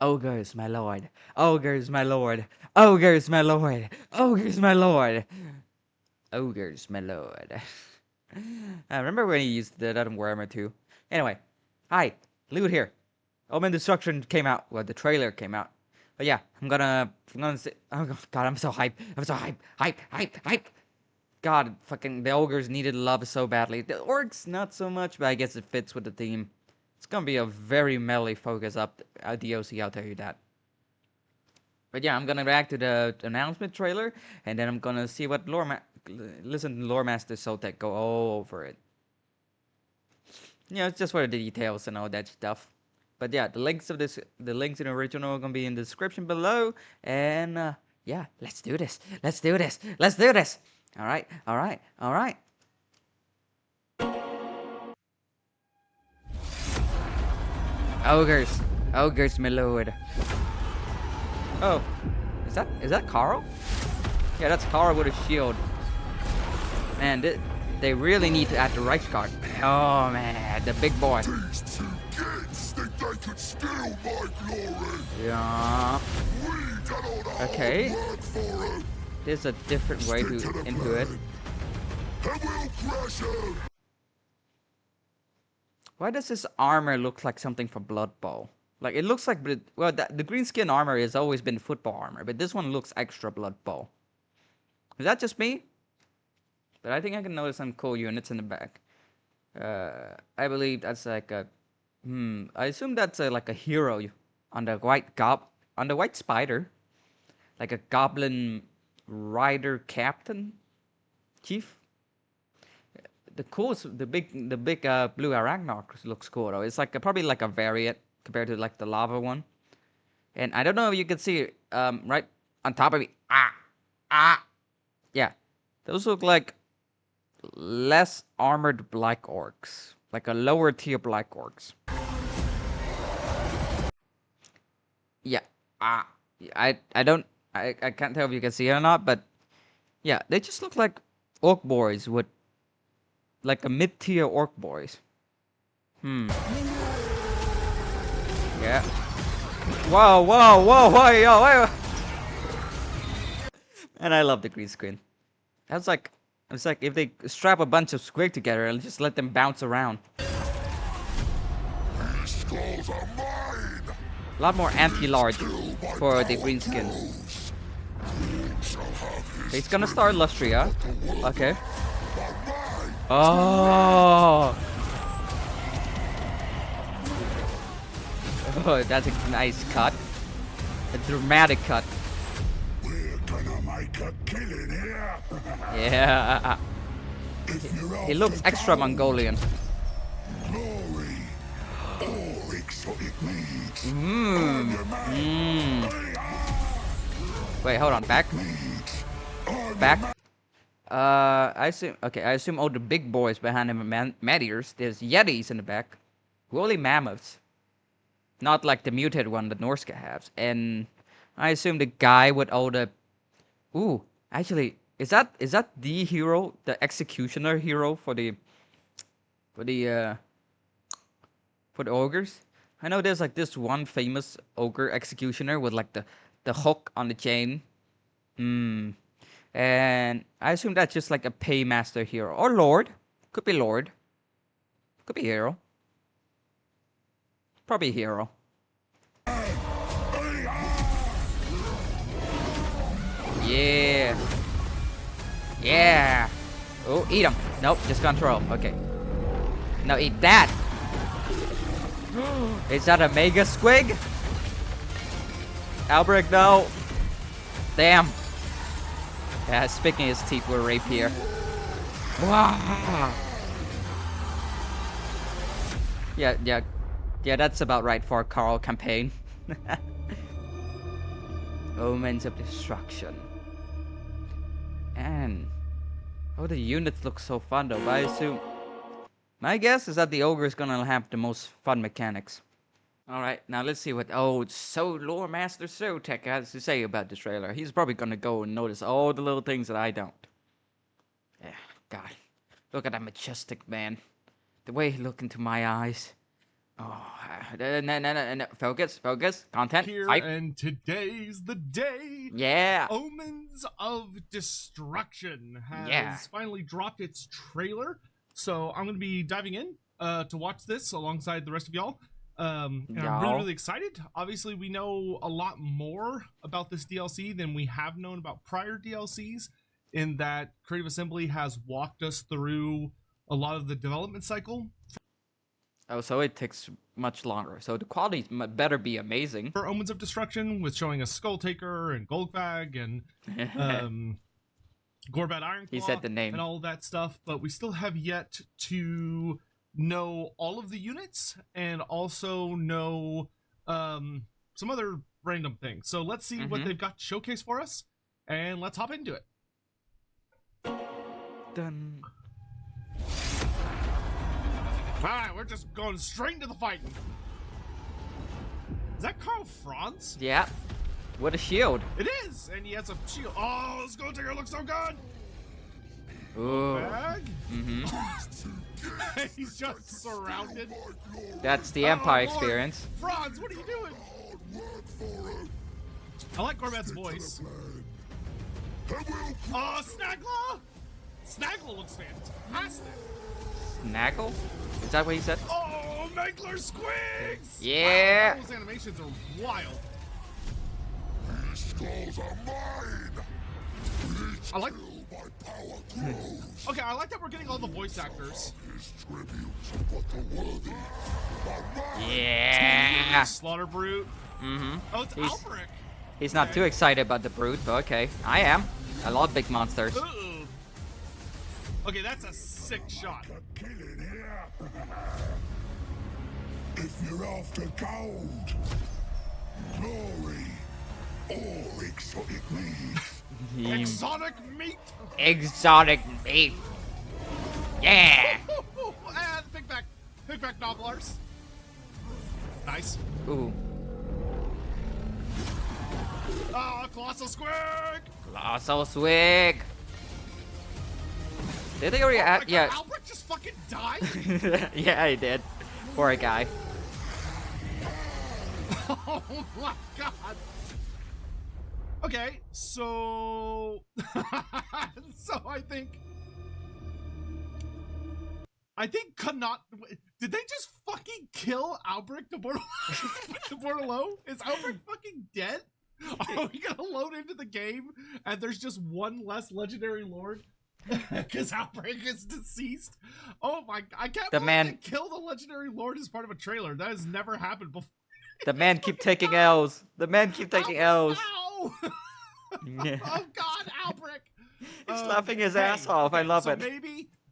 Ogres, my lord. Ogres, my lord. Ogres, my lord. Ogres, my lord. Ogres, my lord. I remember when he used that in Warhammer 2. Anyway, hi, Loot here. Omen Destruction came out. Well, the trailer came out. But yeah, I'm gonna say. Oh god, I'm so hype. I'm so hype. God, fucking the ogres needed love so badly. The orcs not so much, but I guess it fits with the theme. It's gonna be a very melee focus up DOC. I'll tell you that. But yeah, I'm gonna react to the announcement trailer, and then I'm gonna see what listen to Lore Master Sotek go all over it. It's just for the details and all that stuff. But yeah, the links in the original are gonna be in the description below. And yeah, let's do this. Let's do this. Let's do this. All right, all right, all right. Ogres, ogres, my lord. Oh, is that Carl? Yeah, that's Carl with a shield. Man, they really need to add the right card. Oh man, the big boy. These two kids think they could steal my glory. Yeah. We did all the Okay. hard work for it. There's a different way to into it. And we'll crush him. Why does this armor look like something from Blood Bowl? Like it looks like, well, the green skin armor has always been football armor, but this one looks extra Blood Bowl. Is that just me? But I think I can notice some cool units in the back. I believe that's like a, I assume that's like a hero on the white spider, like a goblin rider captain, chief. The big blue Arachnarch looks cool though. It's like probably like a variant compared to like the lava one. And I don't know if you can see it, right on top of me. Yeah, those look like less armored black orcs, like a lower tier black orcs. Yeah, I can't tell if you can see it or not, but yeah, they just look like orc boys with like a mid-tier orc boys. Yeah. Whoa, whoa, whoa, whoa, yo, whoa. And I love the green screen. It's like if they strap a bunch of squig together and just let them bounce around. These skulls are mine. A lot more anti-large for the green skin. He's gonna start Lustria. Okay. Oh. Oh, that's a nice cut. A dramatic cut. We're gonna make a killing here. Yeah. He looks extra Mongolian. Glory. All exotic needs. Wait, hold on. Back. I assume all the big boys behind him are meteors. There's yetis in the back. Woolly mammoths. Not like the mutated one that Norska has. And I assume the guy with all the... Ooh, actually, is that the hero, the executioner hero for the ogres? I know there's like this one famous ogre executioner with like the hook on the chain. And I assume that's just like a paymaster hero or lord. Could be lord. Could be hero. Probably hero. Yeah. Yeah. Oh, eat him. Nope, just control. Okay. Now eat that. Is that a mega squig? Albrecht, no. Damn. Yeah, speaking his teeth were rapier. Wow. Yeah, that's about right for a Carl campaign. Omens of Destruction. And oh, the units look so fun though, but I assume my guess is that the ogre is gonna have the most fun mechanics. Alright, now let's see what Lore Master Sotek has to say about the trailer. He's probably gonna go and notice all the little things that I don't. Yeah, God. Look at that majestic man. The way he looked into my eyes. Oh, no. Focus. Content. Here, Hype. and today's the day. Yeah. Omens of Destruction has Yeah. finally dropped its trailer, so I'm going to be diving in to watch this alongside the rest of y'all. And I'm really, really excited. Obviously, we know a lot more about this DLC than we have known about prior DLCs, in that Creative Assembly has walked us through a lot of the development cycle. Oh, so it takes much longer. So the quality better be amazing. For Omens of Destruction, with showing us Skulltaker and Golgfag and Gorbad Ironclaw, He said the name. and all of that stuff, but we still have yet to know all of the units and also know some other random things. So let's see what they've got to showcase for us, and let's hop into it. Done. Alright, we're just going straight into the fighting. Is that Karl Franz? Yeah. With a shield. It is, and he has a shield. Oh, Skulltaker looks so good. Ooh. Bag? He's just surrounded. That's the Empire Lord. experience. Franz, what are you doing? I like Gorbad's voice. Oh, Snagla! Snagla looks fantastic. Snaggle? Is that what he said? Oh, Megler Squigs! Yeah. Wow, those animations are wild. These skulls are mine. Each I like. kill, my power grows. Okay, I like that we're getting all the voice actors. His tributes, but the worthy are mine. Yeah. Slaughter Brute. Oh, it's He's- Albrecht. He's not too excited about the brute, but okay. I am. I love big monsters. Uh-oh. Okay, that's a sick shot. Kill it here. If you're after gold, glory, or exotic meat, Exotic meat. Exotic meat. Yeah. And pigback Nobblers. Nice. Ooh. Oh, Colossal Squig. Colossal swig. Did they already Oh my add? God, Yeah. Albrecht just fucking died. Yeah, I did. Poor guy. Oh my God. Okay, so so I think cannot. Did they just fucking kill Albrecht de Bordelot? Is Albrecht fucking dead? Are we gonna load into the game and there's just one less legendary lord? Because Albrecht is deceased. Oh my! I can't The believe man- they killed a legendary lord as part of a trailer. That has never happened before. The man keep taking L's. The man keep taking L's. Ow! Yeah. Oh God, Albrecht! He's laughing his ass off. I love so it.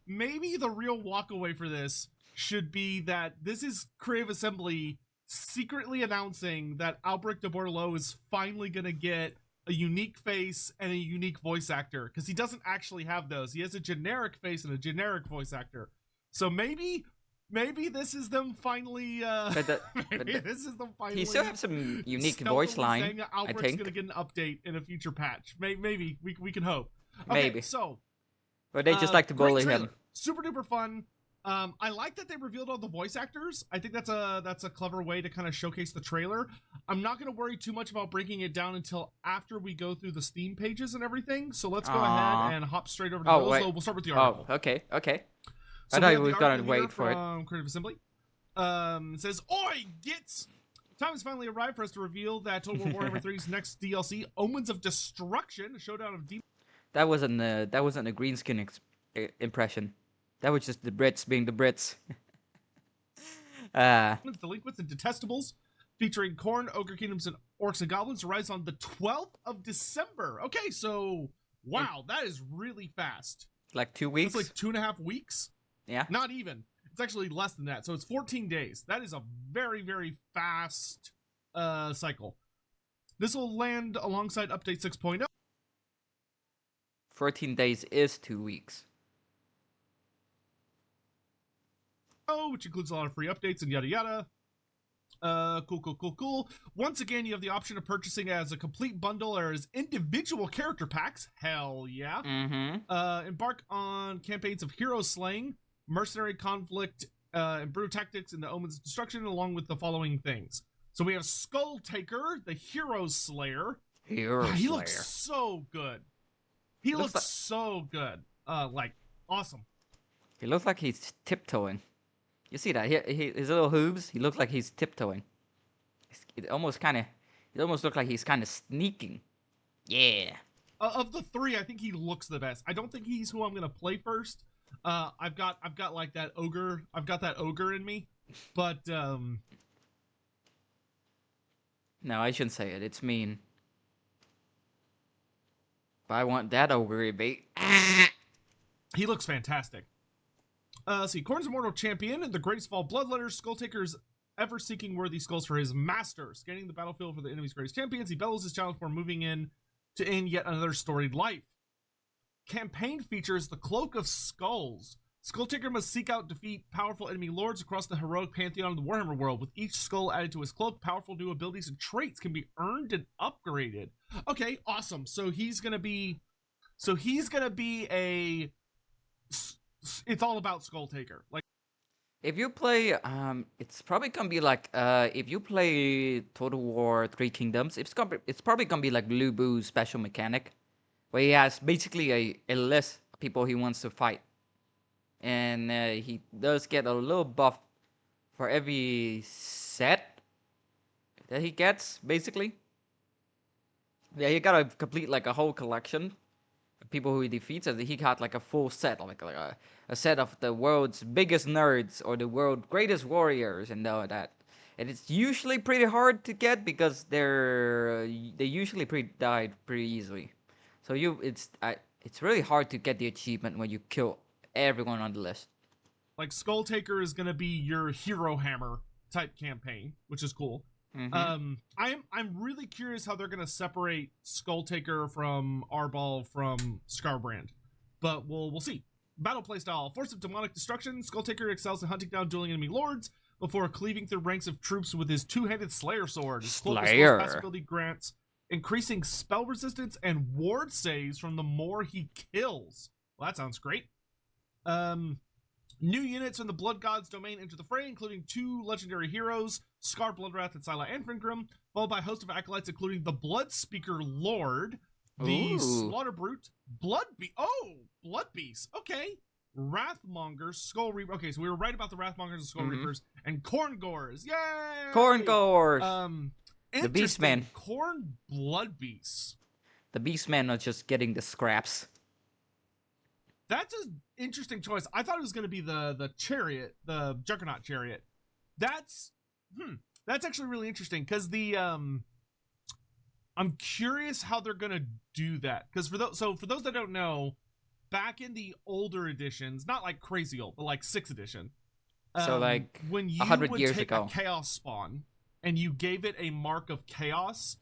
Maybe the real walkaway for this should be that this is Creative Assembly secretly announcing that Albrecht de Bordelot is finally gonna get a unique face and a unique voice actor, because he doesn't actually have those. He has a generic face and a generic voice actor. So maybe this is them finally. This is them finally. He still have some unique stealthily voice line. saying that I Albrecht's think. gonna get an update in a future patch. Maybe we can hope. Okay, Maybe. So. But they just like to Great bully trailer. him. Super duper fun. I like that they revealed all the voice actors. I think that's a clever way to kind of showcase the trailer. I'm not going to worry too much about breaking it down until after we go through the Steam pages and everything. So let's go ahead and hop straight over to Oh, those. wait. So we'll start with the article. Oh, okay. So I we thought have we the were gonna article here wait for it. from Creative Assembly. It says, "Oi, gits! Time has finally arrived for us to reveal that Total War Warhammer 3's next DLC, Omens of Destruction, a showdown of demons." That wasn't a green skin impression. That was just the Brits being the Brits. Delinquents and Detestables, featuring Khorne, Ogre Kingdoms, and Orcs and Goblins, arrives on the 12th of December. Okay, so wow, that is really fast. Like 2 weeks. It's like 2.5 weeks. Yeah. Not even. It's actually less than that. So it's 14 days. That is a very, very fast cycle. This will land alongside Update 6.0. 14 days is 2 weeks. Which includes a lot of free updates and yada yada. Cool. Once again, you have the option of purchasing as a complete bundle or as individual character packs. Hell yeah. Mm-hmm. Embark on campaigns of hero slaying, mercenary conflict, improve tactics in the Omens of Destruction, along with the following things. So we have Skulltaker, the Hero Slayer. Hero He Slayer. looks so good. He looks so good. Like, awesome. He looks like he's tiptoeing. You see that? His little hooves. He looks like he's tiptoeing. It almost looks like he's kind of sneaking. Yeah. Of the three, I think he looks the best. I don't think he's who I'm gonna play first. I've got like that ogre. I've got that ogre in me, but No, I shouldn't say it. It's mean. But I want that ogre to be. he looks fantastic. Let's see. Khorne's Immortal Champion and the Greatest of all Bloodletters. Skulltaker's ever seeking worthy skulls for his master. Scanning the battlefield for the enemy's greatest champions, he bellows his challenge for moving in to end yet another storied life. Campaign features the Cloak of Skulls. Skulltaker must seek out defeat powerful enemy lords across the heroic pantheon of the Warhammer world. With each skull added to his cloak, powerful new abilities and traits can be earned and upgraded. Okay, awesome. So he's gonna be a. It's all about Skulltaker. Like, If you play, it's probably gonna be like, if you play Total War Three Kingdoms, it's probably gonna be like Lu Bu's special mechanic, where he has basically a list of people he wants to fight, and he does get a little buff for every set that he gets, basically. Yeah, he gotta complete like a whole collection of people who he defeats, and he got like a full set, like a set of the world's biggest nerds or the world's greatest warriors and all that. And it's usually pretty hard to get because they usually died pretty easily. So it's really hard to get the achievement when you kill everyone on the list. Like, Skulltaker is gonna be your Hero Hammer type campaign, which is cool. Mm-hmm. I'm really curious how they're gonna separate Skulltaker from Arbol from Scarbrand, but we'll see. Battle playstyle: Force of Demonic Destruction. Skulltaker excels in hunting down dueling enemy lords before cleaving through ranks of troops with his two-handed Slayer sword. His Slayer passive ability grants increasing spell resistance and ward saves from the more he kills. Well, that sounds great. New units from the Blood God's domain enter the fray, including 2 legendary heroes, Scar Bloodwrath and Sila Anfringrim, followed by a host of acolytes, including the Blood Speaker Lord, the Slaughter Brute, Blood Beast, okay, Wrathmonger, Skull Reaper. Okay, so we were right about the Wrathmongers and Skull Reapers, and Khorngors. Yay! Khorngors! The Beastman. Khorne Blood Beasts. The Beastman was just getting the scraps. That's an interesting choice. I thought it was going to be the chariot, the Juggernaut chariot. That's actually really interesting because I'm curious how they're going to do that, because for those that don't know, back in the older editions, not like crazy old, but like 6th edition, so like when you 100 would years take ago, a chaos spawn and you gave it a mark of chaos,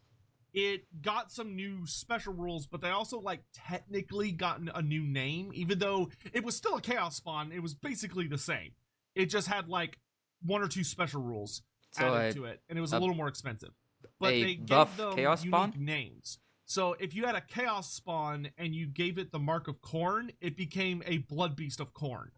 it got some new special rules, but they also like technically gotten a new name. Even though it was still a chaos spawn, it was basically the same. It just had like 1 or 2 special rules added to it, and it was a little more expensive. But they gave them chaos spawn names. So if you had a chaos spawn and you gave it the mark of Khorne, it became a Blood Beast of Khorne.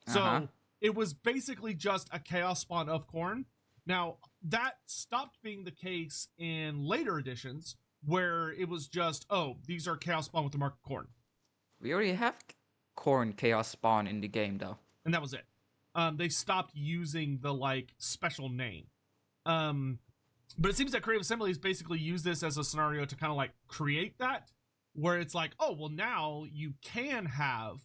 So it was basically just a chaos spawn of Khorne. Now, that stopped being the case in later editions, where it was just, oh, these are Chaos Spawn with the mark of Khorne. We already have Khorne Chaos Spawn in the game, though. And that was it. They stopped using the, like, special name. But it seems that Creative Assembly has basically used this as a scenario to kind of, like, create that, where it's like, oh, well, now you can have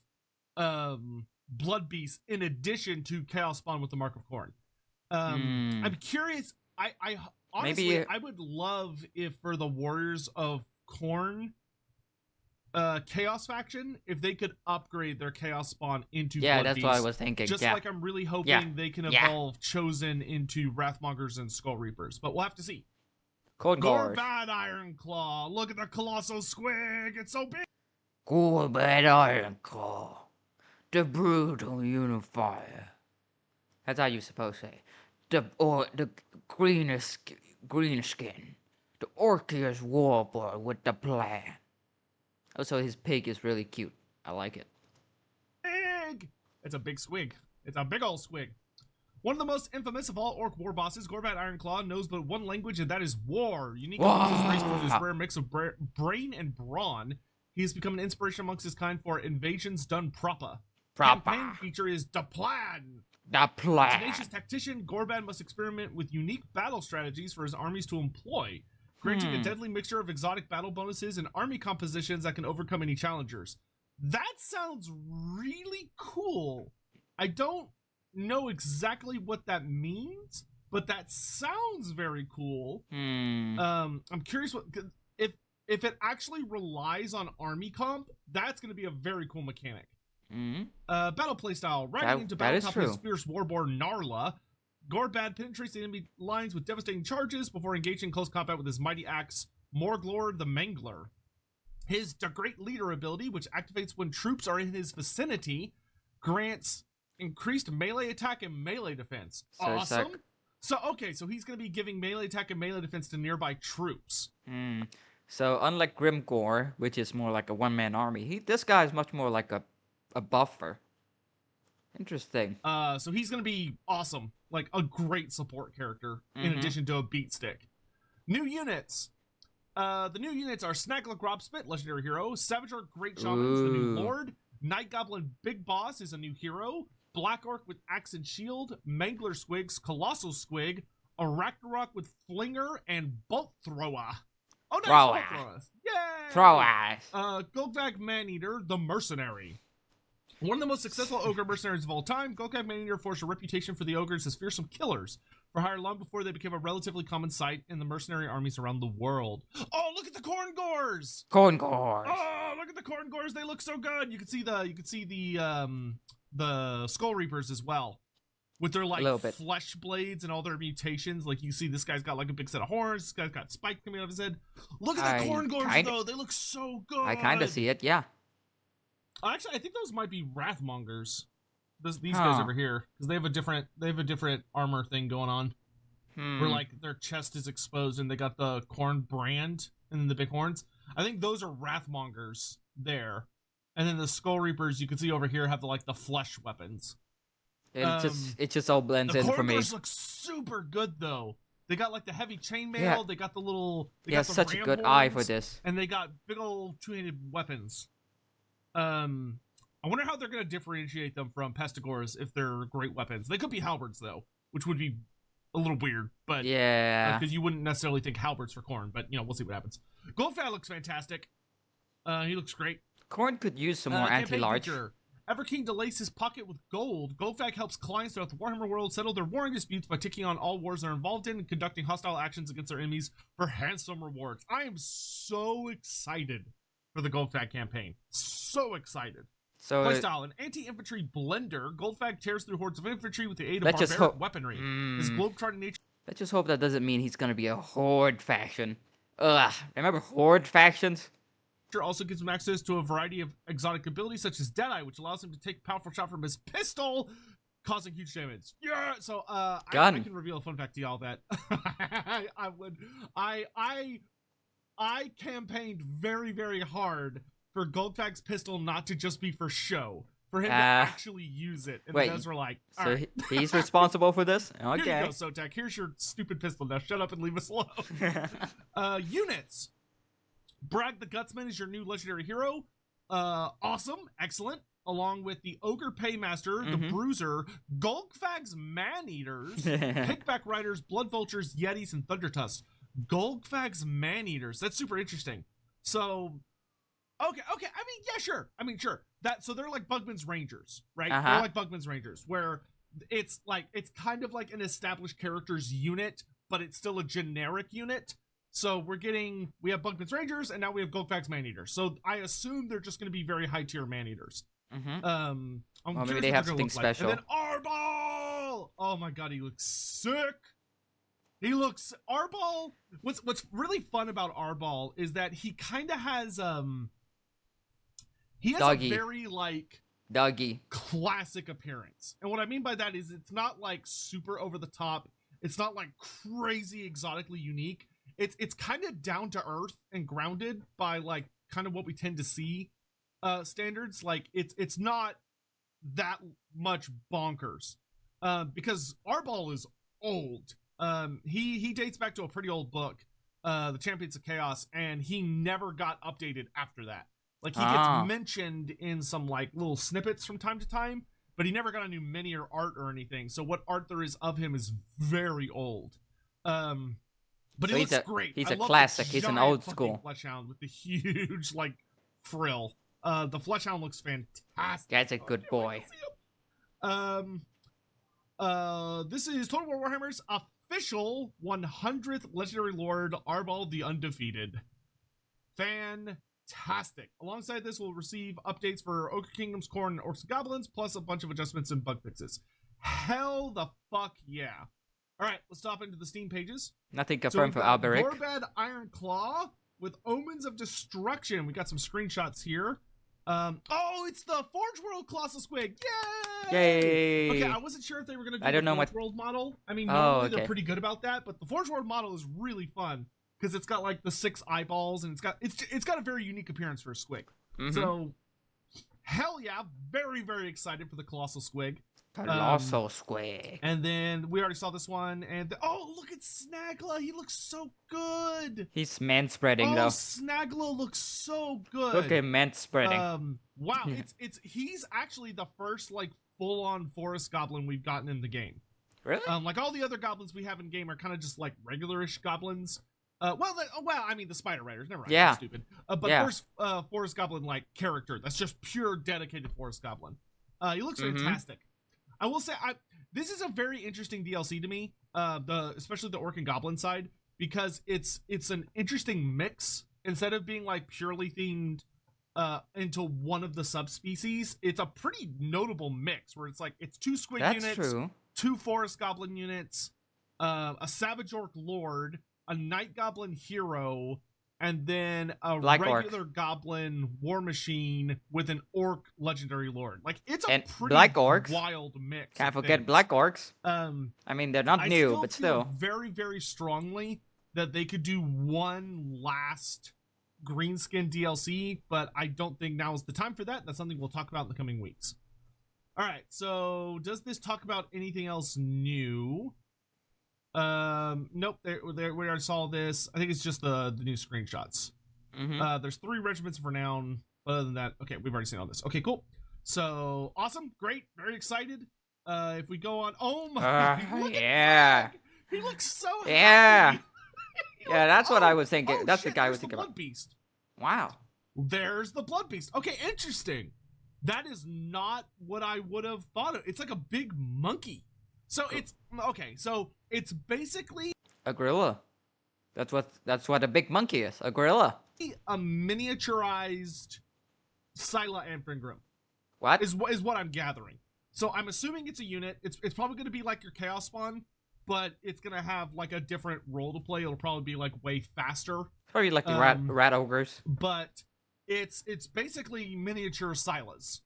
Blood Beast in addition to Chaos Spawn with the mark of Khorne. I'm curious. I honestly, maybe I would love if for the Warriors of Khorne Chaos faction, if they could upgrade their Chaos Spawn into Blood that's Beast, what I was thinking. Just like I'm really hoping they can evolve Chosen into Wrathmongers and Skull Reapers. But we'll have to see. Khorngors. Gorbad Ironclaw. Look at the colossal squig. It's so big. Gorbad Ironclaw. The brutal unifier. That's how you're supposed to say. The green skin. The orkiest warbler with the plan. Also, his pig is really cute. I like it. Big. It's a big squig. It's a big old squig. One of the most infamous of all orc war bosses, Gorbad Ironclaw, knows but one language, and that is war. Unique amongst his race with his rare mix of brain and brawn, he has become an inspiration amongst his kind for invasions done proper. Campaign feature is the plan. The plan. Tenacious tactician, Gorbad must experiment with unique battle strategies for his armies to employ, granting a deadly mixture of exotic battle bonuses and army compositions that can overcome any challengers. That sounds really cool. I don't know exactly what that means, but that sounds very cool. I'm curious what if it actually relies on army comp. That's going to be a very cool mechanic. Battle playstyle. Riding into battle top his fierce warboard Gnarla, Gorbad penetrates the enemy lines with devastating charges before engaging close combat with his mighty axe Morglor the Mangler. His The Great Leader ability, which activates when troops are in his vicinity, grants increased melee attack and melee defense. Awesome. So he's going to be giving melee attack and melee defense to nearby troops. So unlike Grimgor, which is more like a one-man army, this guy is much more like a buffer. Interesting. So he's going to be awesome. Like a great support character in addition to a beat stick. New units. The new units are Snagler Grobspit, legendary hero. Savage Orc Great Shamans, the new lord. Night Goblin Big Boss is a new hero. Black Orc with Axe and Shield. Mangler Squigs, Colossal Squig. Arachnarok with Flinger and Bolt Thrower. Oh, nice! Bolt Throwers. Yay! Throwers. Golgfag Maneater, the Mercenary. One of the most successful ogre mercenaries of all time, Golgfag Maneater forged a reputation for the ogres as fearsome killers, for hire long before they became a relatively common sight in the mercenary armies around the world. Oh, look at the Khorne Gors! Oh, look at the Khorne Gors! They look so good. You can see the Skull Reapers as well, with their like flesh blades and all their mutations. Like you see, this guy's got like a big set of horns. This guy's got spike coming out of his head. Look at the Khorne Gors though; they look so good. I kind of see it, yeah. Actually, I think those might be Wrathmongers. These guys over here, because they have a different armor thing going on, where like their chest is exposed and they got the Khorne brand and then the big horns. I think those are Wrathmongers there, and then the Skull Reapers you can see over here have the flesh weapons. It just all blends in for me. The Khorne look super good though. They got like the heavy chainmail. Yeah. They got the little. They got the such a good eye for this. And they got big old two-handed weapons. I wonder how they're going to differentiate them from Pestigors if they're great weapons. They could be halberds, though, which would be a little weird. But yeah, because you wouldn't necessarily think halberds for Khorne. But, we'll see what happens. Golgfag looks fantastic. He looks great. Khorne could use some more anti-large. Everking delays his pocket with gold. Golgfag helps clients throughout the Warhammer world settle their warring disputes by taking on all wars they're involved in and conducting hostile actions against their enemies for handsome rewards. I am so excited for the Golgfag campaign. So excited. So playstyle, an anti-infantry blender, Golgfag tears through hordes of infantry with the aid of barbaric weaponry. His globetrotting nature. Let's just hope that doesn't mean he's gonna be a horde faction. Ugh, remember horde factions? Also gives him access to a variety of exotic abilities such as Deadeye, which allows him to take a powerful shot from his pistol, causing huge damage. Yeah. So I can reveal a fun fact to y'all that I campaigned very, very hard for Golgfag's pistol not to just be for show, for him to actually use it. And the guys were like, so right. He's responsible for this? Okay. Here you go, Sotek. Here's your stupid pistol. Now shut up and leave us alone. Units. Brag the Gutsman is your new legendary hero. Awesome. Excellent. Along with the Ogre Paymaster, the Bruiser, Golgfag's Maneaters, Pickback Riders, Blood Vultures, Yetis, and Thundertusks. Golgfag's Maneaters. That's super interesting. So, okay. Sure. So they're like Bugman's Rangers, right? They're like Bugman's Rangers, where it's kind of like an established characters unit, but it's still a generic unit. So we have Bugman's Rangers, and now we have Golgfag's Maneaters. So I assume they're just going to be very high tier Maneaters. Maybe they have something special. And then Arbol! Oh my god, he looks sick. Arbol. What's really fun about Arbol is that he kind of has a very Doggy classic appearance. And what I mean by that is it's not like super over the top. It's not like crazy exotically unique. It's kind of down to earth and grounded by like kind of what we tend to see standards. Like it's not that much bonkers. because Arbol is old. He dates back to a pretty old book, The Champions of Chaos, and he never got updated after that. Like, he gets mentioned in some, like, little snippets from time to time, but he never got a new mini or art or anything. So what art there is of him is very old. But So he looks great. He's I a love classic. the He's an giant old fucking school. Fleshhound with the huge, like, frill. The Fleshhound looks fantastic. That's a good boy. This is Total War Warhammer's official 100th Legendary Lord, Arbol the Undefeated. Fantastic. Alongside this, we'll receive updates for Ogre Kingdoms, Khorne, and Orcs and Goblins, plus a bunch of adjustments and bug fixes. Hell the fuck yeah. Alright, let's hop into the Steam pages. Nothing confirmed for Alberic. Gorbad Iron Claw with Omens of Destruction. We got some screenshots here. Oh, it's the Forge World Colossal Squig. Yay! Yay! Okay, I wasn't sure if they were going to do don't the know Forge what... World model. I mean, normally okay. they're pretty good about that, but the Forge World model is really fun because it's got like the 6 eyeballs and it's got a very unique appearance for a squig. Mm-hmm. So, hell yeah, very, very excited for the Colossal Squig. Colossal Squig. And then we already saw this one, and oh, look at Snagla. He looks so good. He's man-spreading, though. Snagla looks so good. Look at man-spreading. Wow, he's actually the first like full-on forest goblin we've gotten in the game. Really? Like all the other goblins we have in game are kind of just like regularish goblins. I mean the spider riders, never mind. Yeah. Stupid. But first forest goblin like character that's just pure dedicated forest goblin. He looks fantastic. I will say, this is a very interesting DLC to me, especially the Orc and Goblin side, because it's an interesting mix. Instead of being like purely themed into one of the subspecies, it's a pretty notable mix where it's like it's 2 squig units, true. 2 forest goblin units, a savage orc lord, a night goblin hero, and then a regular goblin war machine with an orc legendary lord. Like, it's a pretty black orcs. Wild mix. Can't forget black orcs. I mean, they're not new, but still. Feel very, very strongly that they could do one last greenskin DLC, but I don't think now is the time for that. That's something we'll talk about in the coming weeks. All right, so does this talk about anything else new? Nope. We already saw this. I think it's just the new screenshots. There's 3 regiments of renown. Other than that, okay, we've already seen all this. Okay, cool. So awesome, great, very excited. If we go on, oh my, yeah, he looks so happy. Yeah, that's what I was thinking. That's the guy I was thinking about. Blood Beast. Wow. There's the Blood Beast. Okay, interesting. That is not what I would have thought of. It's like a big monkey. So it's okay. So it's basically a gorilla. That's what a big monkey is. A gorilla. A miniaturized Scylla and Fingrim. What is what I'm gathering. So I'm assuming it's a unit. It's probably going to be like your Chaos Spawn, but it's going to have like a different role to play. It'll probably be like way faster. Probably like the rat ogres. But it's basically miniature Scyllas,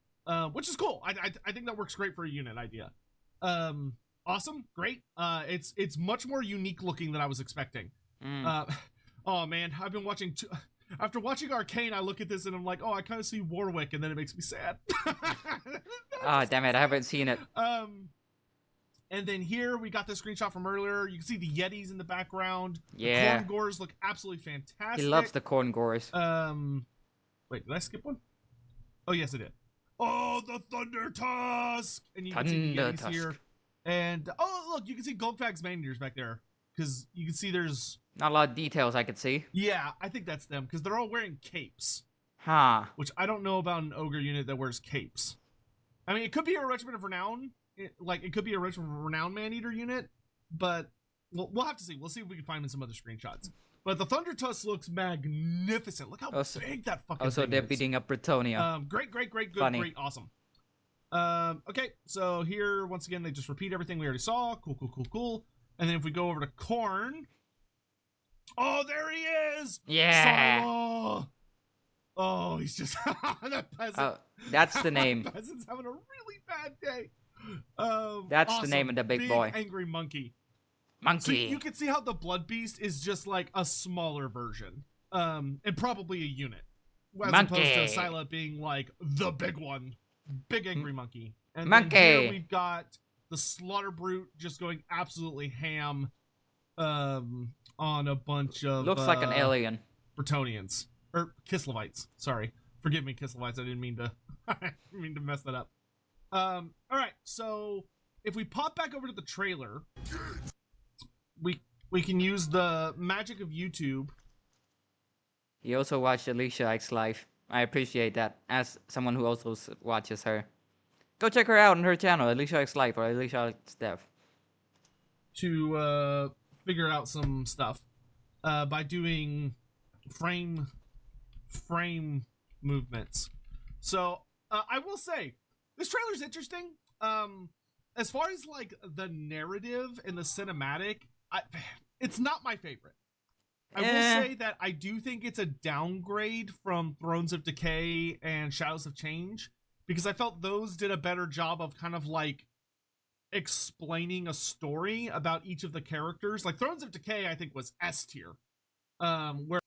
which is cool. I think that works great for a unit idea. Awesome, great. It's much more unique looking than I was expecting. Oh man, I've been watching. After watching Arcane, I look at this and I'm like, oh, I kind of see Warwick, and then it makes me sad. Oh damn it, I haven't seen it. And then here we got the screenshot from earlier. You can see the Yetis in the background. Yeah. The Khorne Gores look absolutely fantastic. He loves the Khorne Gores. Wait, did I skip one? Oh yes, I did. Oh, the Thunder Tusk, and you can see the Yetis here. And oh look, you can see Golgfag's Manders back there, because you can see there's not a lot of details I could see. Yeah, I think that's them, because they're all wearing capes. Huh. Which I don't know about an ogre unit that wears capes. I mean, it could be a Regiment of Renown, it could be a Regiment of Renown Man-Eater unit, but we'll have to see. We'll see if we can find in some other screenshots. But the Thunder Tusk looks magnificent. Look how big that fucking also thing they're is. beating up Britonia. Great, good, Funny. great, awesome. Okay, so here, once again, they just repeat everything we already saw. Cool. And then if we go over to Khorne. Oh, there he is! Yeah! Silo! Oh, he's just... that peasant. Oh, that's the name. That peasant's having a really bad day. That's awesome. the name of the big boy. Angry monkey. Monkey. So you can see how the Blood Beast is just like a smaller version. And probably a unit. As opposed to Scylla being like the big one. Big angry monkey. And monkey. then here we've got the Slaughter Brute just going absolutely ham on a bunch of Looks like an alien. Bretonians or Kislevites. Sorry, forgive me, Kislevites. I didn't mean to. I didn't mean to mess that up. All right, so if we pop back over to the trailer, we can use the magic of YouTube. You also watched Alicia X Live. I appreciate that, as someone who also watches her. Go check her out on her channel, Alicia X Live or Alicia X Dev. To figure out some stuff by doing frame movements. So I will say this trailer's interesting. As far as like the narrative and the cinematic, it's not my favorite. I will say that I do think it's a downgrade from Thrones of Decay and Shadows of Change, because I felt those did a better job of kind of like explaining a story about each of the characters. Like Thrones of Decay, I think was S tier. Where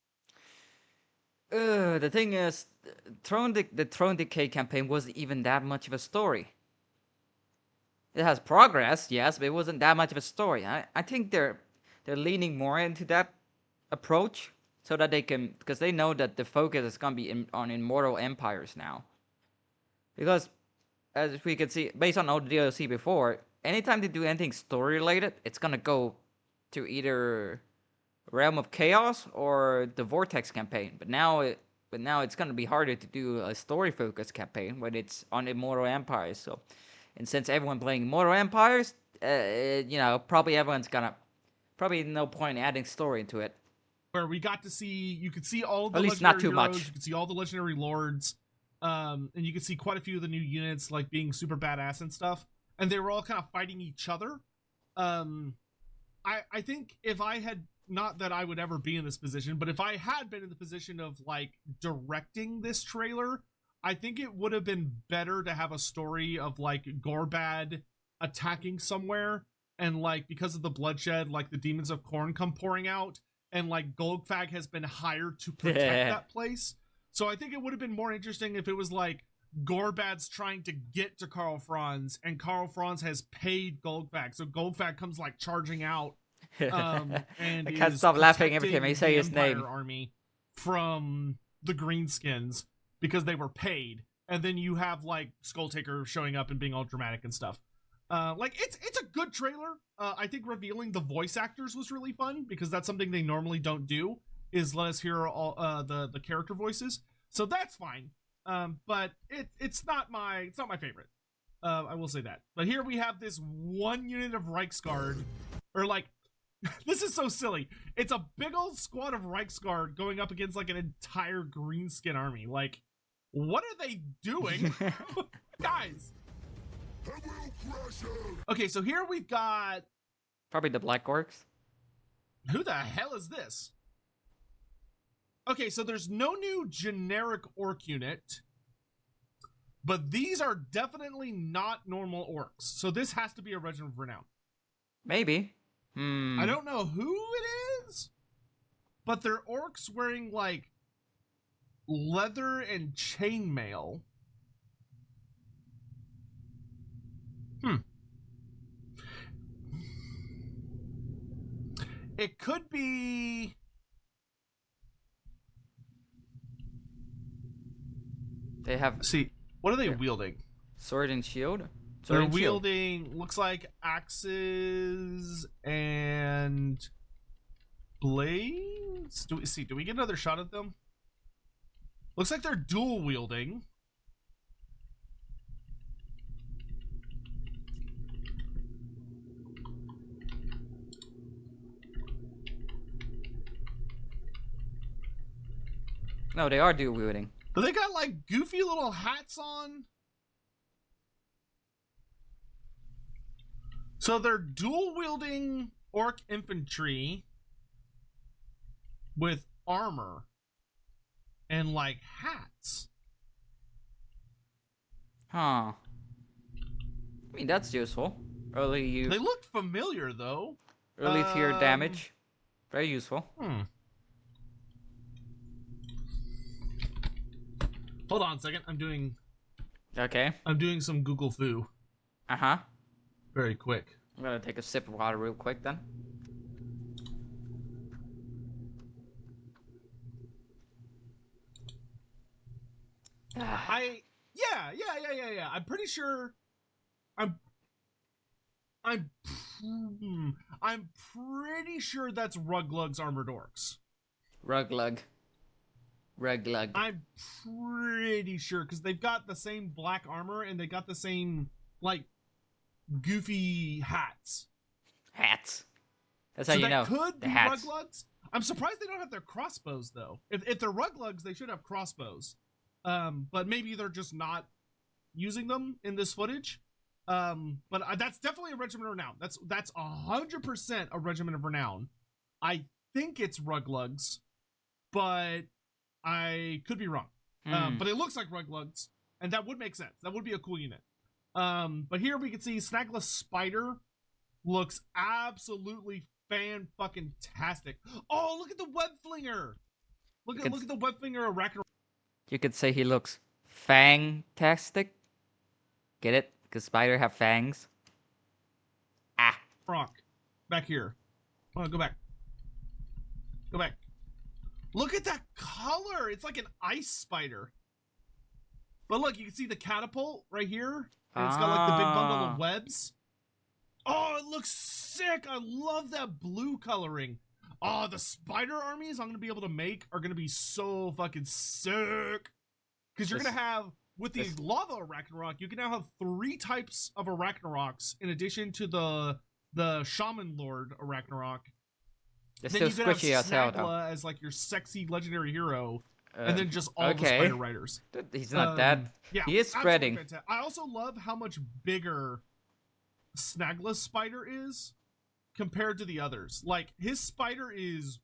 the thing is, the Throne Decay campaign wasn't even that much of a story. It has progress, yes, but it wasn't that much of a story. I think they're leaning more into that approach so that they can, because they know that the focus is gonna be on Immortal Empires now. Because as we can see, based on all the DLC before, anytime they do anything story related, it's gonna go to either Realm of Chaos or the Vortex campaign. But now it's gonna be harder to do a story focused campaign when it's on Immortal Empires. So, and since everyone playing Immortal Empires, probably everyone's gonna no point adding story into it. Where we got to see, you could see all of the At least legendary not too heroes, much. you could see all the legendary lords, and you could see quite a few of the new units like being super badass and stuff, and they were all kind of fighting each other. I think if I had, not that I would ever be in this position, but if I had been in the position of like directing this trailer, I think it would have been better to have a story of like Gorbad attacking somewhere, and like because of the bloodshed, like the demons of Khorne come pouring out, and like Golgfag has been hired to protect that place. So I think it would have been more interesting if it was like Gorbad's trying to get to Karl Franz, and Karl Franz has paid Golgfag. So Golgfag comes like charging out, and I can't stop laughing every time I say his Empire name. Army from the Greenskins because they were paid. And then you have like Skulltaker showing up and being all dramatic and stuff. Like it's a good trailer. I think revealing the voice actors was really fun because that's something they normally don't do, is let us hear all the character voices. So that's fine. But it's not my favorite. I will say that. But here we have this one unit of Reiksguard, or like this is so silly. It's a big old squad of Reiksguard going up against like an entire Greenskin army. Like, what are they doing? Guys. Okay, so here we've got Probably the Black Orcs. Who the hell is this? Okay, so there's no new generic orc unit, but these are definitely not normal orcs. So this has to be a Regiment of Renown. Maybe. I don't know who it is, but they're orcs wearing like leather and chainmail. It could be... They have... See, what are they wielding? Sword and shield? They're wielding, looks like axes and blades? Do we get another shot at them? Looks like they're dual wielding. No, they are dual wielding. But they got like goofy little hats on. So they're dual wielding orc infantry with armor and like hats. Huh. I mean, that's useful. Early They look familiar though. Early tier damage. Very useful. Hold on a second. I'm doing Okay. some Google foo. Uh-huh. very quick. I'm gonna take a sip of water real quick then. Yeah. I'm pretty sure. I'm pretty sure that's Ruglug's Armored Orcs. Ruglug. I'm pretty sure because they've got the same black armor and they got the same like goofy hats. Hats. That's So how you that know. could The be hats. Ruglugs. I'm surprised they don't have their crossbows though. If they're Ruglugs, they should have crossbows. But maybe they're just not using them in this footage. But that's definitely a regiment of renown. That's 100% a regiment of renown. I think it's Ruglugs, but I could be wrong. But it looks like Ruglugs, and that would make sense. That would be a cool unit. But here we can see Snagless Spider looks absolutely fan-fucking-tastic. Oh, look at the web flinger! Look at the web flinger arachnid. You could say he looks fang-tastic. Get it? Because spider have fangs. Ah. Rock. Back here. Oh, go back. Go back. Look at that color! It's like an ice spider. But look, you can see the catapult right here. And it's got like the big bundle of webs. Oh, it looks sick! I love that blue coloring. Oh, the spider armies I'm going to be able to make are going to be so fucking sick. Because you're going to have, with the lava Arachnarok, you can now have 3 types of Arachnaroks in addition to the Shaman Lord Arachnarok. They're Then still you could squishy have as hell, though. Snagla as like your sexy legendary hero. And then just all the okay. spider riders. He's not that. Yeah, He is spreading. fantastic. I also love how much bigger Snagless Spider is compared to the others. Like, his spider is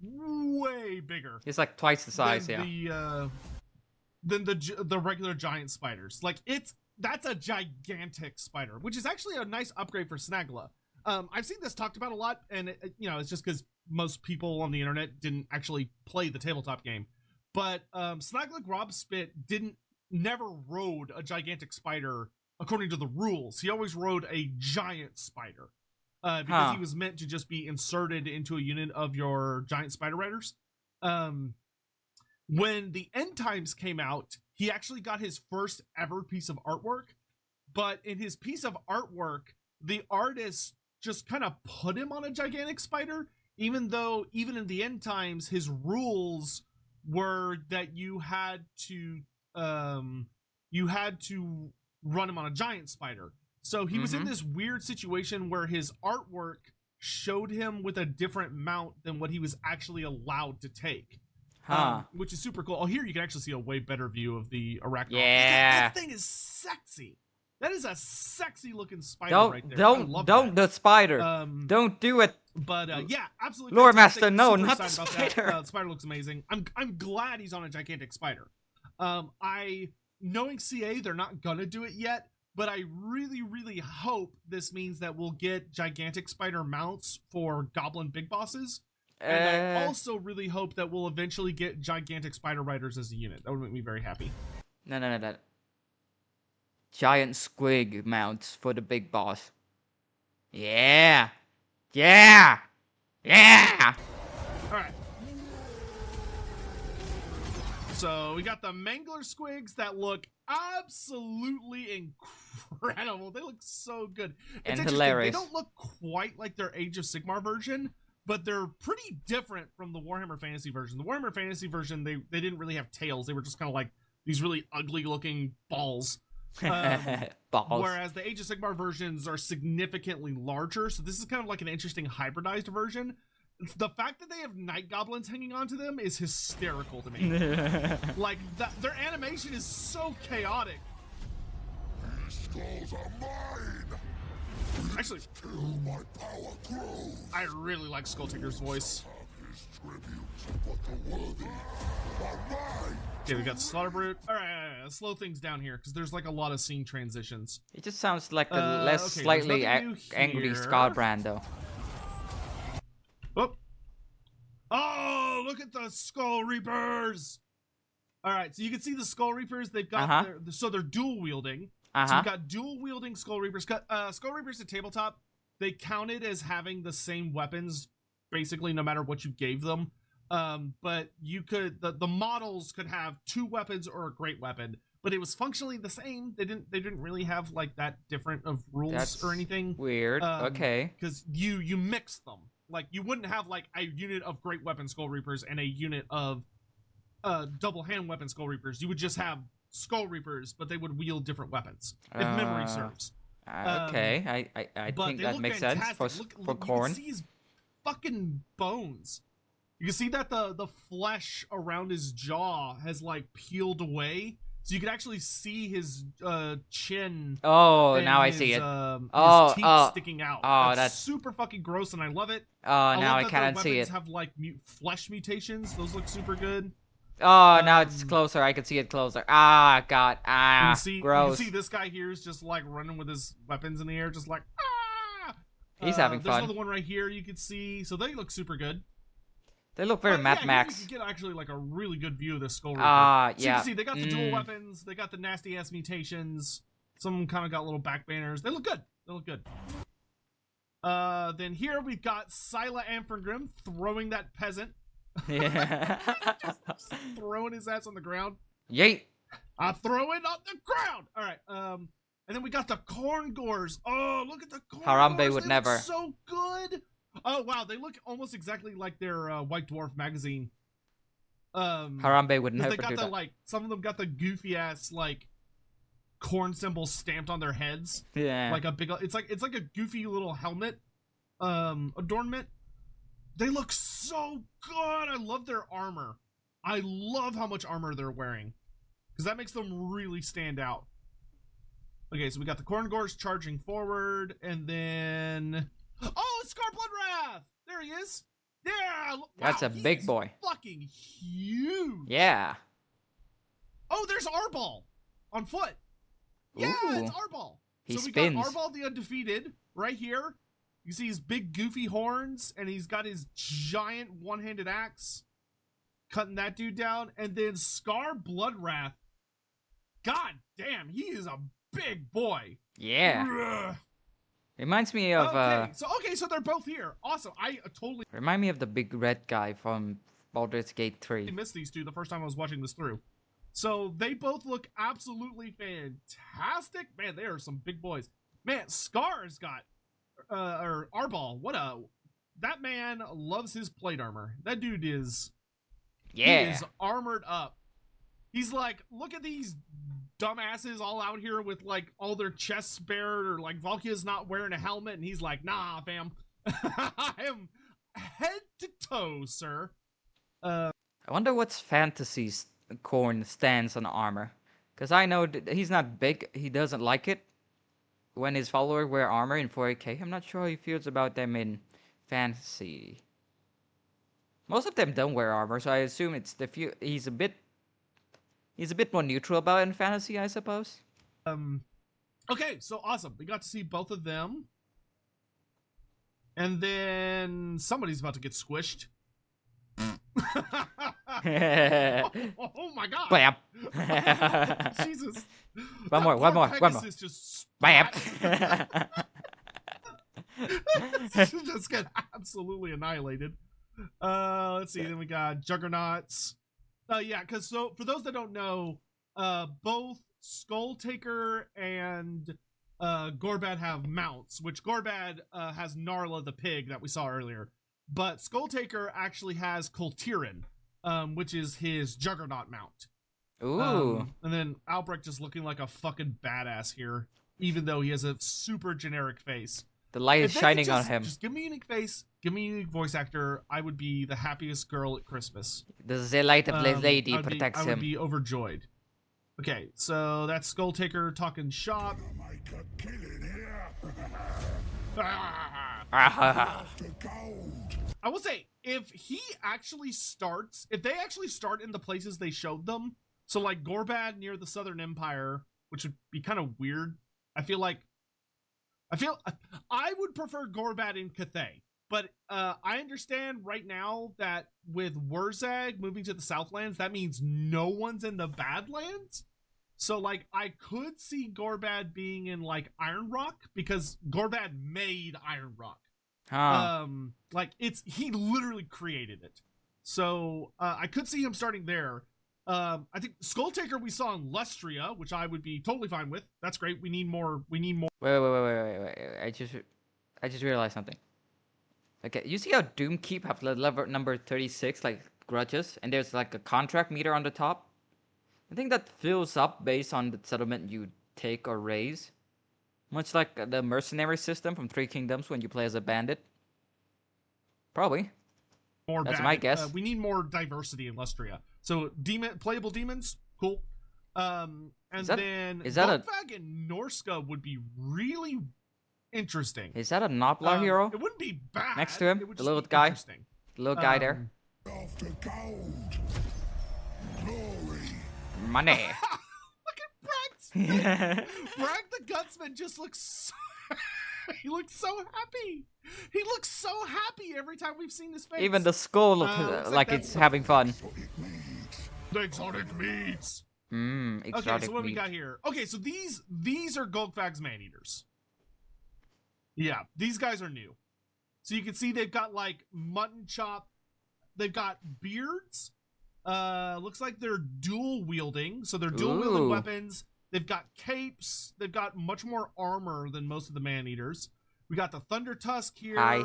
way bigger. He's like twice the size, than the regular giant spiders. Like, that's a gigantic spider, which is actually a nice upgrade for Snagla. I've seen this talked about a lot, and it's just because most people on the internet didn't actually play the tabletop game. But Snagla Grobspit never rode a gigantic spider according to the rules. He always rode a giant spider because he was meant to just be inserted into a unit of your giant spider riders. When the End Times came out, he actually got his first ever piece of artwork. But in his piece of artwork, the artist just kind of put him on a gigantic spider, even though even in the End Times, his rules were that you had to run him on a giant spider. So he was in this weird situation where his artwork showed him with a different mount than what he was actually allowed to take. Which is super cool. Oh, here you can actually see a way better view of the Arachnarok. Yeah. That thing is sexy. That is a sexy looking spider right there. Don't the spider. Don't do it. But yeah, absolutely. Lore fantastic. Master, no, Super not the excited about spider. that. The spider looks amazing. I'm glad he's on a gigantic spider. Knowing CA, they're not gonna do it yet, but I really hope this means that we'll get gigantic spider mounts for goblin big bosses. And I also really hope that we'll eventually get gigantic spider riders as a unit. That would make me very happy. No. Giant squig mounts for the big boss. Yeah. Alright. So we got the Mangler Squigs that look absolutely incredible. They look so good. It's And hilarious. They don't look quite like their Age of Sigmar version, but they're pretty different from the Warhammer Fantasy version. The Warhammer Fantasy version, they didn't really have tails. They were just kind of like these really ugly looking balls. Balls. Whereas the Age of Sigmar versions are significantly larger, so this is kind of like an interesting hybridized version. The fact that they have night goblins hanging onto them is hysterical to me. Like, their animation is so chaotic. These skulls are mine! Actually, Till my power grows! I really like Skulltaker's voice. Of his tribute, but the worthy are mine! Okay, we got Slaughter Brute. Alright, let's slow things down here, because there's like a lot of scene transitions. It just sounds like a less okay, slightly there's nothing new angry here. Scarbrand, though. Oh, look at the Skull Reapers! Alright, so you can see the Skull Reapers. They've got so they're dual wielding. So we got dual wielding Skull Reapers. Skull Reapers at tabletop, they counted as having the same weapons, basically no matter what you gave them. But you could the models could have 2 weapons or a great weapon, but it was functionally the same. They didn't really have like that different of rules or anything. Weird. Okay. Because you mix them. Like you wouldn't have like a unit of great weapon Skull Reapers and a unit of double hand weapon Skull Reapers. You would just have Skull Reapers, but they would wield different weapons if memory serves. Okay, I think that makes sense for Khorne. You can see his fucking bones. You can see that the flesh around his jaw has like peeled away, so you can actually see his chin. Oh, now his, I see it. His teeth sticking out. Oh, that's super fucking gross, and I love it. Oh, now I can't see it. Have like flesh mutations. Those look super good. Oh, now it's closer. I can see it closer. Ah, God. Ah, gross. You can see this guy here is just like running with his weapons in the air, just like ah. He's having fun. There's another one right here you can see. So they look super good. They look very Mad Max. You can get actually like a really good view of this Skull Reaper. Yeah. So you can see they got the dual weapons. They got the nasty ass mutations. Some of them kind of got little back banners. They look good. They look good. Then here we've got Scylla Amphangrim throwing that peasant. Yeah. just throwing his ass on the ground. Yeet. I throw it on the ground. All right. And then we got the Khorne Gores. Oh, look at the Khorne Harambe Gores. would They never. Look so good. Oh wow, they look almost exactly like their White Dwarf magazine. Harambe would never they got do the, that. like some of them got the goofy ass like corn symbol stamped on their heads. Yeah. Like a big. It's like a goofy little helmet, adornment. They look so good. I love their armor. I love how much armor they're wearing, because that makes them really stand out. Okay, so we got the Khorne Gores charging forward, and then it's Scar Bloodwrath. There he is. Yeah, That's a big boy. Fucking huge. Yeah. Oh, there's Arbol on foot. Yeah, Ooh. it's Arbol. He so we spins. got Arbol the Undefeated right here. You see his big goofy horns, and he's got his giant one-handed axe, cutting that dude down. And then Scar Bloodwrath. God damn, he is a big boy. Yeah. Ugh. Reminds me of So they're both here. Awesome. I totally remind me of the big red guy from Baldur's Gate 3. missed these two the first time I was watching this through. So they both look absolutely fantastic. Man, they are some big boys. Man, Scar's got or Arbol. That man loves his plate armor. That dude is he is armored up. He's like, look at these dumbasses all out here with like all their chests bared, or like Valkia's not wearing a helmet, and he's like, nah, fam. I am head to toe, sir. I wonder what's Fantasy's Khorne stance on armor. Because I know he's not big. He doesn't like it when his followers wear armor in 40k. I'm not sure how he feels about them in Fantasy. Most of them don't wear armor, so I assume it's the few. He's a bit more neutral about it in Fantasy, I suppose. Okay, so awesome. We got to see both of them. And then somebody's about to get squished. Oh my god. Bam. Jesus. One more. Just Bam. just get absolutely annihilated. Let's see. Then we got Juggernauts. Yeah, because so for those that don't know, both Skulltaker and Gorbad have mounts, which Gorbad has Gnarla the pig that we saw earlier. But Skulltaker actually has Kultirin, which is his Juggernaut mount. Ooh. And then Albrecht just looking like a fucking badass here, even though he has a super generic face. The light is shining on him. Just give me a unique face, give me a unique voice actor. I would be the happiest girl at Christmas. The light of the lady protects I him. would be overjoyed. Okay, so that's Skulltaker talking shop. Make a killing here. Ah. The gold. I will say, if they actually start in the places they showed them, so like Gorbad near the Southern Empire, which would be kind of weird. I would prefer Gorbad in Cathay, but I understand right now that with Wurzag moving to the Southlands, that means no one's in the Badlands. So like I could see Gorbad being in like Iron Rock because Gorbad made Iron Rock. Huh. Like he literally created it. So I could see him starting there. I think Skulltaker we saw in Lustria, which I would be totally fine with. That's great. We need more. Wait. I just realized something. Okay, you see how Doomkeep have level number 36, like grudges, and there's like a contract meter on the top? I think that fills up based on the settlement you take or raise. Much like the mercenary system from Three Kingdoms when you play as a bandit. Probably. More That's bad. my guess. We need more diversity in Lustria. So playable demons, cool. And then Golgfag and Norska would be really interesting. Is that a Noblar hero? It wouldn't be bad. Next to him, it would the just little be guy. interesting. The little guy there. After gold. Glory. Money. Look at Bragg. Bragg the Gutsman just looks so he looks so happy. He looks so happy every time we've seen his face. Even the skull looks like it's having fun. The exotic meats. Exotic Okay, so what meat. we got here? Okay, so these are Golgfag's man-eaters. Yeah, these guys are new. So you can see they've got like mutton chop. They've got beards. Looks like they're dual wielding. So they're dual wielding weapons. They've got capes. They've got much more armor than most of the man-eaters. We got the Thunder Tusk here. Hi.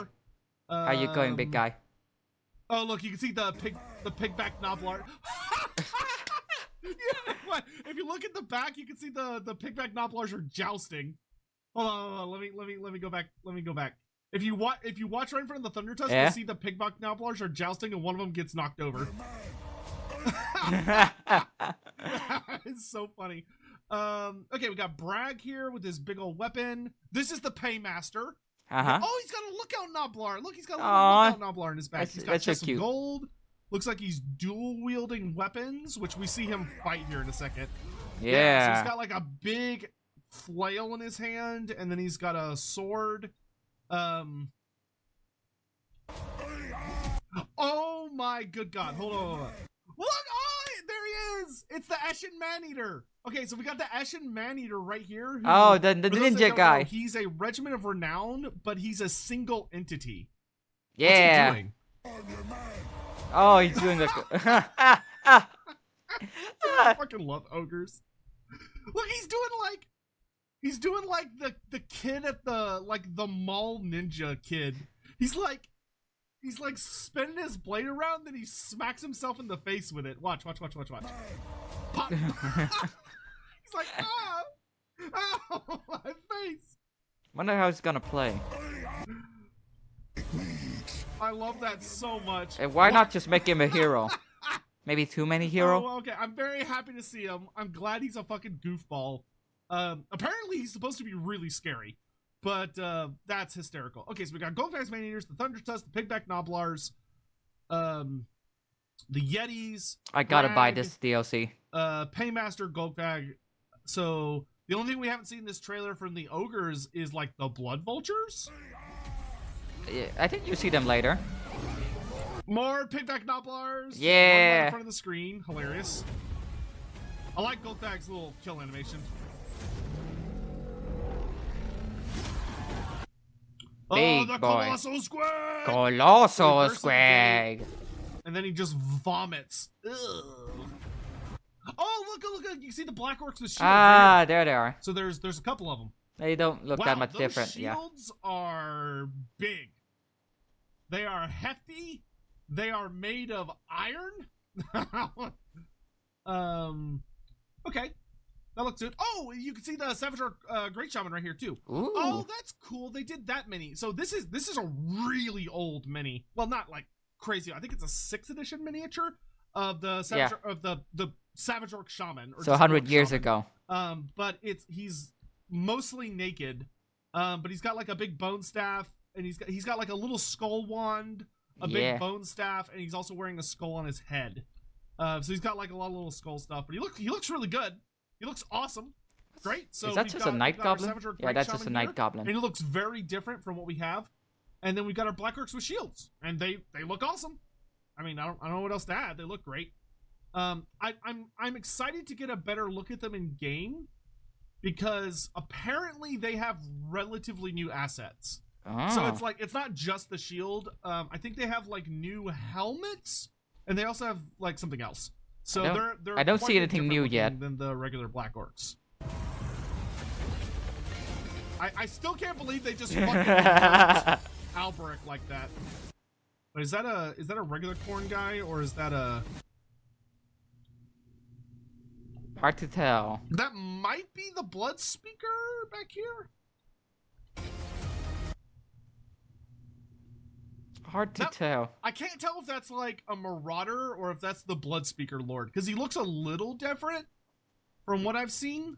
How you going, big guy? Oh, look, you can see the pigback Noblar. Yeah, what? If you look at the back, you can see the pigback Noblars are jousting. Hold on. Let me go back. Let me go back. If you watch right in front of the Thunder Tusk, you'll see the pigback Noblars are jousting, and one of them gets knocked over. It's so funny. Okay, we got Bragg here with his big old weapon. This is the Paymaster. Oh, he's got a lookout Noblar. Look, he's got a little lookout Noblar in his back. He's got chest of gold. Looks like he's dual wielding weapons, which we see him fight here in a second. Yeah. So he's got like a big flail in his hand, and then he's got a sword. Oh my good god. Hold on. Look! Oh, there he is! It's the Eshin Maneater. Okay, so we got the Eshin Maneater right here. Oh, the ninja guy. He's a regiment of renown, but he's a single entity. Yeah. What's he doing? Oh, he's doing like. I fucking love ogres. Look, he's doing like the kid at the mall ninja kid. He's like spinning his blade around, then he smacks himself in the face with it. Watch. Pop. He's like, ow, my face. Wonder how he's gonna play. I love that so much. And why not just make him a hero? Maybe too many hero? Oh, okay, I'm very happy to see him. I'm glad he's a fucking goofball. Apparently he's supposed to be really scary, but that's hysterical. Okay, so we got Golgfag's Man-Eaters, the Thunder Tusk, the Pigback Noblars, the Yetis. I gotta buy this DLC. Paymaster, Golgfag. So the only thing we haven't seen in this trailer from the ogres is like the Blood Vultures. Yeah, I think you see them later. More Pigback Noblars. Yeah. Right in front of the screen. Hilarious. I like Golgfag's little kill animation. Big the boy. Colossal Squag! Colossal Reverse of the Squag. And then he just vomits. Ugh. Oh, look! You see the Black Orcs with shields. Ah, right there they are. so there's a couple of them. They don't look that much different. Those Yeah. shields are big. They are hefty. They are made of iron. Okay. That looks good. Oh, you can see the Savage Orc Great Shaman right here too. Ooh. Oh, that's cool. They did that mini. So this is a really old mini. Well, not like crazy. I think it's a 6th edition miniature of the Savage of the Savage Orc Shaman. Or So 100 years ago. But he's mostly naked. But he's got like a big bone staff, and he's got like a little skull wand, a big bone staff, and he's also wearing a skull on his head. So he's got like a lot of little skull stuff. But he looks really good. He looks awesome. Great. So is that just a night goblin? Yeah, that's just a night here, goblin. and it looks very different from what we have. And then we got our Black Orcs with shields, and they look awesome. I mean, I don't know what else to add. They look great. I'm excited to get a better look at them in game because apparently they have relatively new assets. So Oh. it's like it's not just the shield. I think they have like new helmets, and they also have like something else. So they're I don't quite see a bit anything different new looking yet. than the regular Black Orcs. I still can't believe they just fucking reversed Albrecht like that. But is that a regular Khorne guy or is that a? Hard to tell. That might be the Blood Speaker back here. Hard to tell. I can't tell if that's like a Marauder or if that's the Blood Speaker Lord because he looks a little different from what I've seen,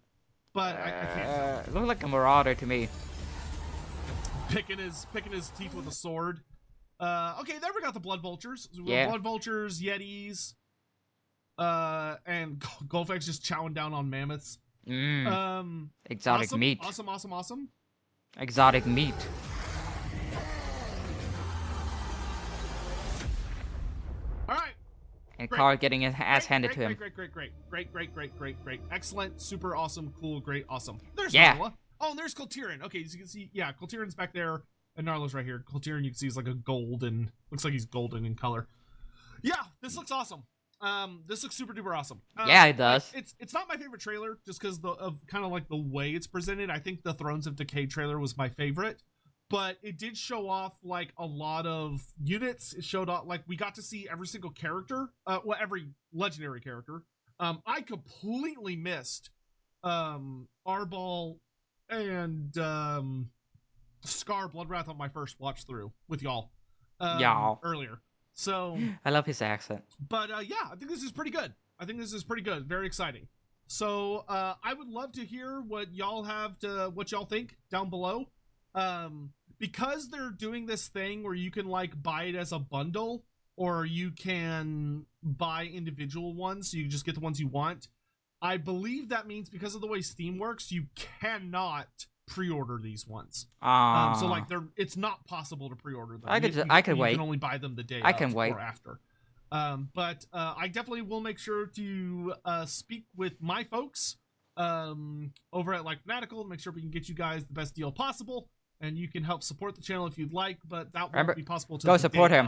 but I can't tell. It looked like a marauder to me. Picking his teeth with a sword. Okay, there we got the Blood Vultures. Yeah. Blood Vultures, Yetis, and Golgfag's just chowing down on mammoths. Exotic awesome, meat. Awesome. Exotic meat. All right. And Great. Carl getting his ass handed to him. Great. Excellent, super awesome, cool, great, awesome. There's Yeah. Narla. Oh, and there's Kultiran. Okay, as you can see, yeah, Kultiran's back there, and Narla's right here. Kultiran, you can see, is like a golden, looks like he's golden in color. Yeah, this looks awesome. This looks super duper awesome. Yeah, it does. It's not my favorite trailer just because of kind of like the way it's presented. I think the Thrones of Decay trailer was my favorite, but it did show off like a lot of units. It showed off like we got to see every single character, every legendary character. I completely missed Arbol and Scar Bloodwrath on my first watch through with y'all earlier. So I love his accent. But yeah, I think this is pretty good. Very exciting. So I would love to hear what y'all think down below. Because they're doing this thing where you can like buy it as a bundle or you can buy individual ones, so you just get the ones you want. I believe that means because of the way Steam works, you cannot pre-order these ones. So like it's not possible to pre-order them. I could wait. You can only buy them the day I can wait. or after. But I definitely will make sure to speak with my folks over at like Fanatical to make sure we can get you guys the best deal possible, and you can help support the channel if you'd like. But that won't be possible to go support him.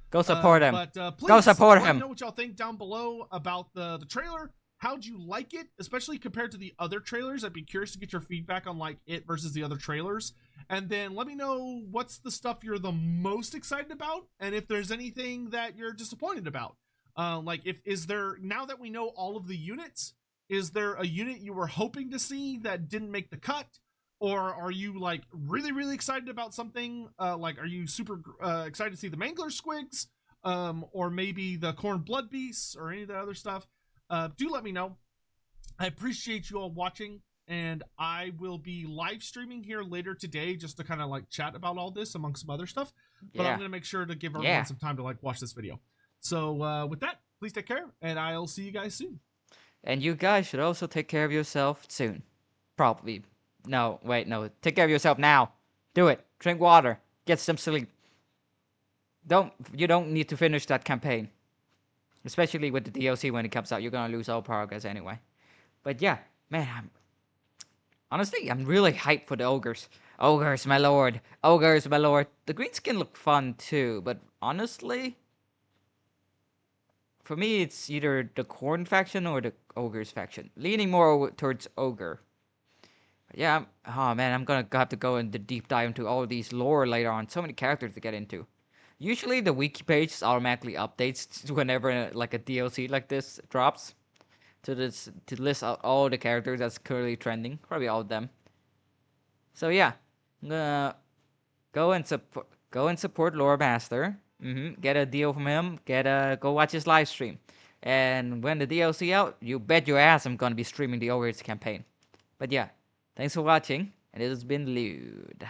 Go support him. But please, go support let him. me know what y'all think down below about the trailer. How'd you like it, especially compared to the other trailers? I'd be curious to get your feedback on like it versus the other trailers. And then let me know what's the stuff you're the most excited about, and if there's anything that you're disappointed about. Like is there, now that we know all of the units, is there a unit you were hoping to see that didn't make the cut? Or are you like really, really excited about something? Like, are you super excited to see the Mangler Squigs? Or maybe the Khorne Blood Beasts or any of that other stuff? Do let me know. I appreciate you all watching, and I will be live streaming here later today just to kind of like chat about all this amongst some other stuff. But I'm going to make sure to give everyone some time to like watch this video. So with that, please take care, and I'll see you guys soon. And you guys should also take care of yourself soon. Probably. No, wait, no. Take care of yourself now. Do it. Drink water. Get some sleep. You don't need to finish that campaign. Especially with the DLC when it comes out. You're gonna lose all progress anyway. But yeah, man, honestly, I'm really hyped for the ogres. Ogres, my lord. Ogres, my lord. The green skin look fun too, but honestly, for me, it's either the Khorne faction or the ogres faction. Leaning more towards ogre. But yeah, I'm gonna have to go into deep dive into all of these lore later on. So many characters to get into. Usually the wiki page automatically updates whenever like a DLC like this drops to list out all the characters that's currently trending, probably all of them. So yeah, I'm gonna go and support Lore Master. Get a deal from him. Go watch his live stream. And when the DLC out, you bet your ass I'm gonna be streaming the Ogres campaign. But yeah, thanks for watching, and it has been Lude.